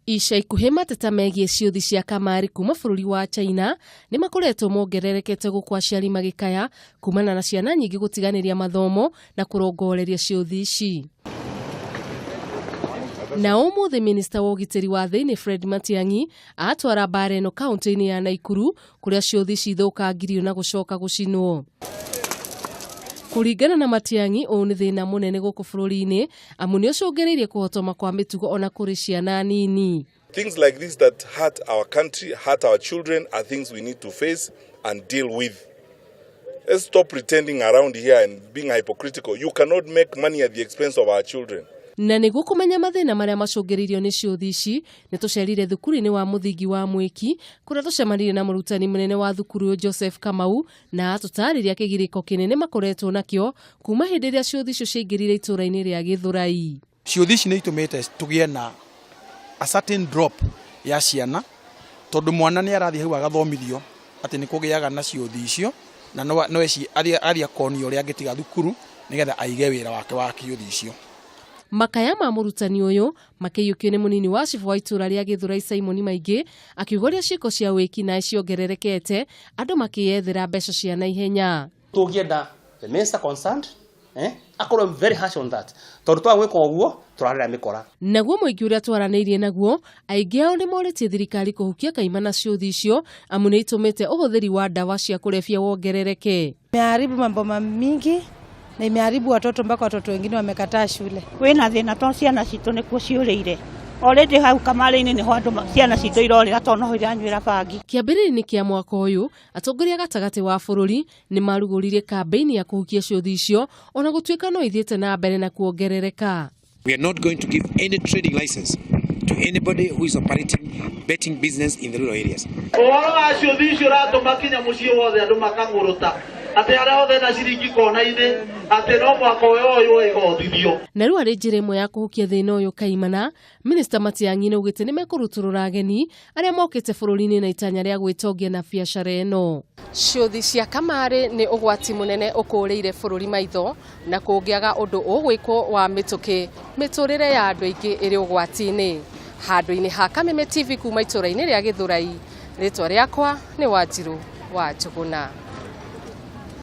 Ica ikuhĩ mateta megiĩ ciuthi cia kamari kuuma bũrũri wa China nĩ makoretwo mongererekete gũkũ aciari magĩkaya kumana na ciana nyingĩ gũtiganĩria mathomo na kũrongoreria ciuthi ici. Na ũmũthĩ Minista wa ugitiri wa thiini Fred Matiang'i atwara mbara ĩno kaunti-inĩ ya Nakuru kũrĩa ciuthi ici ithũkangirio na gũcoka gũcinwo. Kuringana na Matiang'i, ũũ nĩ thĩna mũnene gũkũ bũrũri-inĩ amu nĩ ũcũngĩrĩirie kũhotoma kwa mĩtugo ona kũrĩ ciana nini. Things like this that hurt our country, hurt our children are things we need to face and deal with. Let's stop pretending around here and being hypocritical. You cannot make money at the expense of our children. Na nĩguo kũmenya mathĩna marĩa macũngĩrĩirio nĩ ciuthi ici, nĩ tũcerire thukuru-inĩ wa mũthingi wa Mwiki kũrĩa tũcemanirie na mũrutani mũnene wa thukuru Joseph Kamau na atũtarĩria kĩgirĩko kĩnene makoretwo nakĩo kuma hĩndĩ ĩrĩa ciuthi icio ciaingĩrire itũra-inĩ rĩa Gĩthũrai. Ciuthi ici nĩ itũmĩte tũgĩe na a certain drop ya ciana tondũ mwana nĩ arathiĩ hau agathomithio atĩ nĩ kũgĩaga na ciuthi icio na no eci aria konio ũrĩa angĩtiga thukuru nĩgetha aige wĩra wake wa ciuthi icio. Makaya ma mũrutani ũyũ makĩiyũkio nĩ mũnini wa cibu wa itũra rĩa Gĩthũrai Simon Maingĩ akiugoria ciiko cia wĩki na ciongererekete andũ makĩyethera mbeca cia naihenya. Tũngĩenda the minister concerned akorwo very harsh on that tondũ twagwĩka ũguo tũrarĩra mĩkora. Naguo mũingĩ ũrĩa twaranĩirie naguo aingĩ ao nĩ morĩtie thirikari kũhukia kaimana ciuthi icio amu nĩ itũmĩte ũhũthĩri wa ndawa cia kũrebia wongerereke. Imeharibu mambo mingi na imeharibu watoto mpaka watoto wengine wamekataa shule. Wena thina to ciana citũ nĩkuo ciũrĩire. Already hau kamari-inĩ nĩho andũ ciana citũ irorĩra to no iranywĩra bangi. Kĩambĩrĩria-inĩ kĩa mwaka ũyũ atongoria gatagatĩ wa bũrũri nĩ marugũrire kambeini ya kũhukia ciuthi icio ona gũtuĩka no ithiĩte na mbere na kuongerereka. We are not going to give any trading license to anybody who is operating betting business in the rural areas. Na rĩu arĩ njĩra ĩmwe ya kũhukia thĩna ũyũ kaimana, Minista Matiang'i nĩaugĩte nĩ mekũrutũrũra ageni arĩa mokĩte bũrũri-inĩ na itanya rĩa gwĩtongia na biacara ĩno. Ciuthi cia kamari nĩ ũgwati mũnene ũkũrĩire bũrũri maitho na kũngĩaga ũndũ ũgwĩkwo wa mĩtũkĩ mĩtũrĩre ya andũ aingĩ ĩrĩ ũgwati-inĩ. Handũ-inĩ ha Kameme TV kuma itũra-inĩ rĩa Gĩthũrai, rĩtwa rĩakwa nĩ Wanjirũ wa Njũgũna.